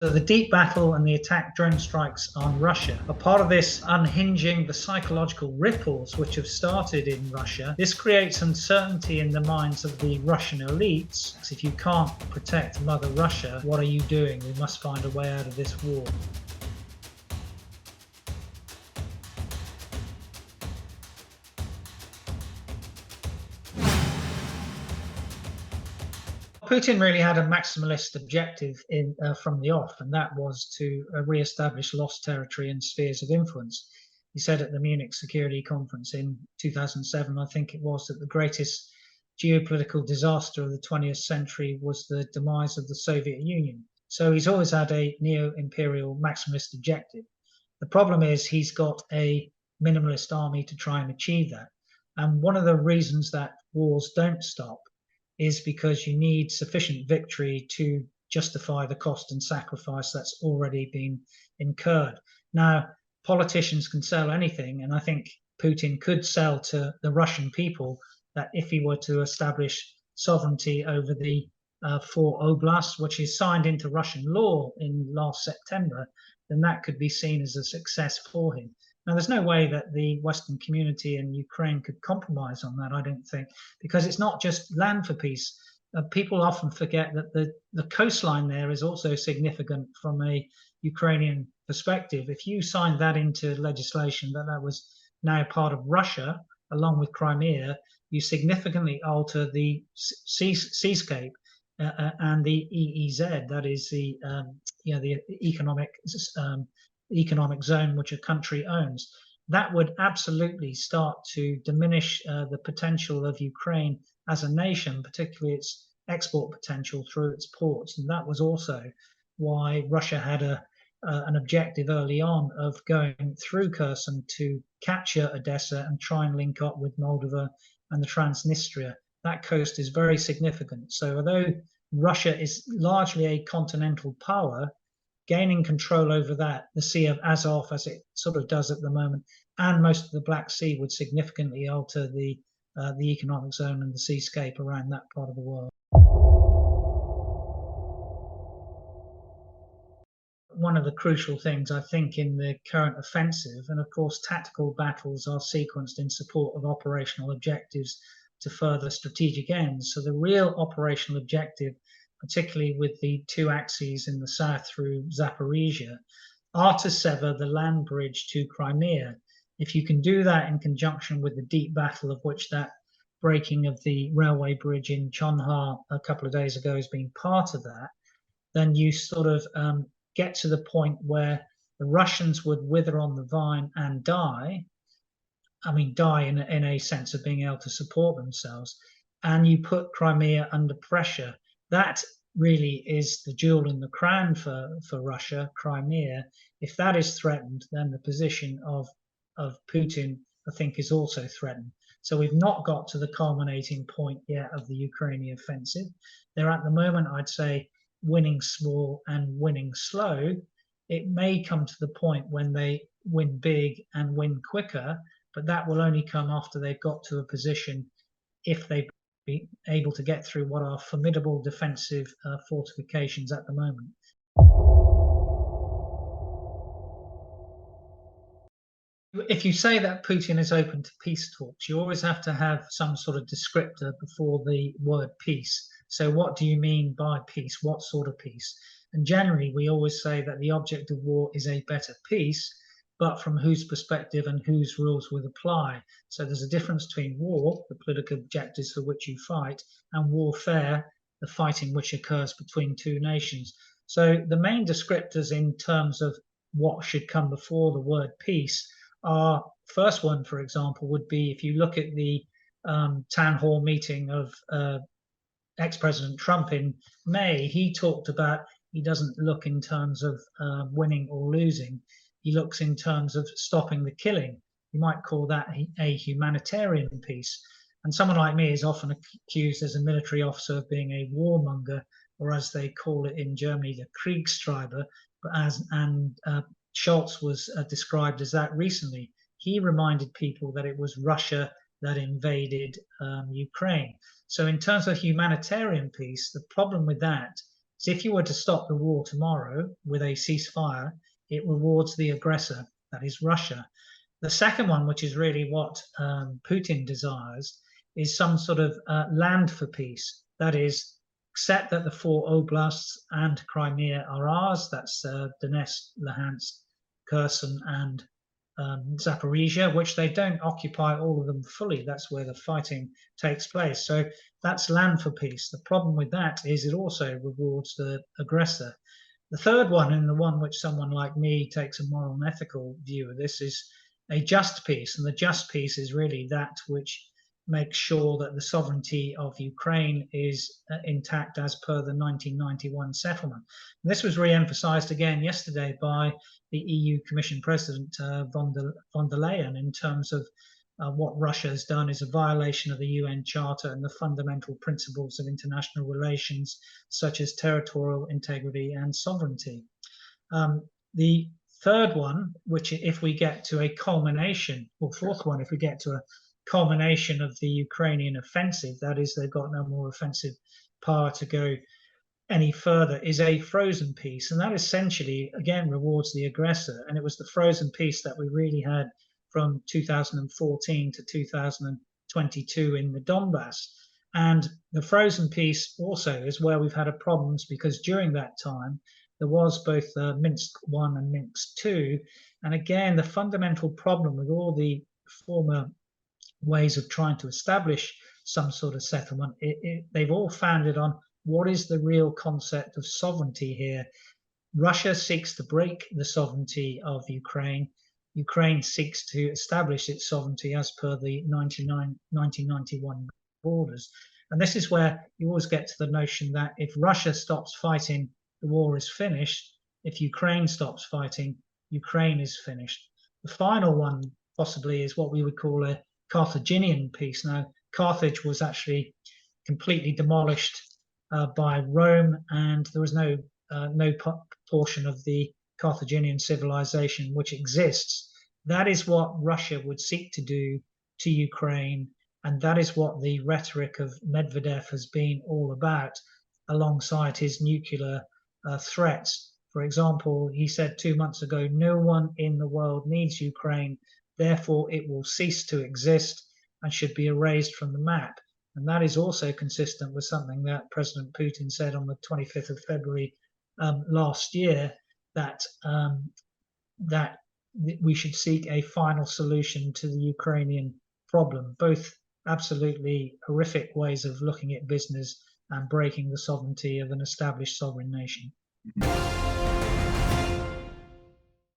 So the deep battle and the attack drone strikes on Russia are part of this unhinging the psychological ripples which have started in Russia. This creates uncertainty in the minds of the Russian elites. If you can't protect Mother Russia, what are you doing? We must find a way out of this war. Putin really had a maximalist objective from the off, and that was to re-establish lost territory and spheres of influence. He said at the Munich Security Conference in 2007, I think it was, that the greatest geopolitical disaster of the 20th century was the demise of the Soviet Union. So he's always had a neo-imperial maximalist objective. The problem is he's got a minimalist army to try and achieve that. And one of the reasons that wars don't stop is because you need sufficient victory to justify the cost and sacrifice that's already been incurred. Now, politicians can sell anything, and I think Putin could sell to the Russian people that if he were to establish sovereignty over the 4 oblasts, which is signed into Russian law in last September, then that could be seen as a success for him. Now, there's no way that the Western community in Ukraine could compromise on that, I don't think, because it's not just land for peace. People often forget that the coastline there is also significant from a Ukrainian perspective. If you signed that into legislation that was now part of Russia, along with Crimea, you significantly alter the seascape and the EEZ, that is the economic zone which a country owns. That would absolutely start to diminish the potential of Ukraine as a nation, particularly its export potential through its ports. And that was also why Russia had an objective early on of going through Kherson to capture Odessa and try and link up with Moldova and the Transnistria. That coast is very significant. So although Russia is largely a continental power, gaining control over that, the Sea of Azov, as it sort of does at the moment, and most of the Black Sea would significantly alter the economic zone and the seascape around that part of the world. One of the crucial things, I think, in the current offensive, and of course tactical battles are sequenced in support of operational objectives to further strategic ends. So the real operational objective, particularly with the 2 axes in the south through Zaporizhia, are to sever the land bridge to Crimea. If you can do that in conjunction with the deep battle, of which that breaking of the railway bridge in Chonhar a couple of days ago has been part of that, then you sort of get to the point where the Russians would wither on the vine and die. I mean, die in a sense of being able to support themselves, and you put Crimea under pressure. That really is the jewel in the crown for Russia, Crimea. If that is threatened, then the position of Putin, I think, is also threatened. So we've not got to the culminating point yet of the Ukrainian offensive. They're at the moment, I'd say, winning small and winning slow. It may come to the point when they win big and win quicker, but that will only come after they've got to a position, if they be able to get through what are formidable defensive fortifications at the moment. If you say that Putin is open to peace talks, you always have to have some sort of descriptor before the word peace. So what do you mean by peace? What sort of peace? And generally, we always say that the object of war is a better peace, but from whose perspective and whose rules would apply. So there's a difference between war, the political objectives for which you fight, and warfare, the fighting which occurs between 2 nations. So the main descriptors in terms of what should come before the word peace are, first one, for example, would be if you look at the town hall meeting of ex-President Trump in May, he talked about he doesn't look in terms of winning or losing. He looks in terms of stopping the killing. You might call that a humanitarian peace. And someone like me is often accused as a military officer of being a warmonger, or as they call it in Germany, the Kriegstreiber. But Scholz was described as that recently. He reminded people that it was Russia that invaded Ukraine. So in terms of humanitarian peace, the problem with that So if you were to stop the war tomorrow with a ceasefire, it rewards the aggressor, that is Russia. The second one, which is really what Putin desires, is some sort of land for peace. That is, accept that the 4 oblasts and Crimea are ours. That's Donetsk, Luhansk, Kherson, and Zaporizhia, which they don't occupy all of them fully. That's where the fighting takes place. So that's land for peace. The problem with that is it also rewards the aggressor. The third one, and the one which someone like me takes a moral and ethical view of this, is a just peace. And the just peace is really that which makes sure that the sovereignty of Ukraine is intact as per the 1991 settlement. And this was re-emphasized again yesterday by the EU Commission President von der Leyen in terms of what Russia has done is a violation of the UN Charter and the fundamental principles of international relations, such as territorial integrity and sovereignty. The third one, which if we get to a culmination, or fourth one, if we get to a culmination of the Ukrainian offensive, that is, they've got no more offensive power to go any further, is a frozen peace. And that essentially, again, rewards the aggressor. And it was the frozen peace that we really had from 2014 to 2022 in the Donbass. And the frozen peace also is where we've had problems, because during that time, there was both Minsk I and Minsk II. And again, the fundamental problem with all the former ways of trying to establish some sort of settlement, they've all founded on what is the real concept of sovereignty here. Russia seeks to break the sovereignty of Ukraine. Ukraine seeks to establish its sovereignty as per the 1991 borders. And this is where you always get to the notion that if Russia stops fighting, the war is finished. If Ukraine stops fighting, Ukraine is finished. The final one possibly is what we would call a Carthaginian peace. Now, Carthage was actually completely demolished by Rome, and there was no portion of the Carthaginian civilization which exists. That is what Russia would seek to do to Ukraine, and that is what the rhetoric of Medvedev has been all about, alongside his nuclear threats. For example, he said 2 months ago, no one in the world needs Ukraine, therefore it will cease to exist and should be erased from the map. And that is also consistent with something that President Putin said on the 25th of February last year, that we should seek a final solution to the Ukrainian problem. Both absolutely horrific ways of looking at business and breaking the sovereignty of an established sovereign nation.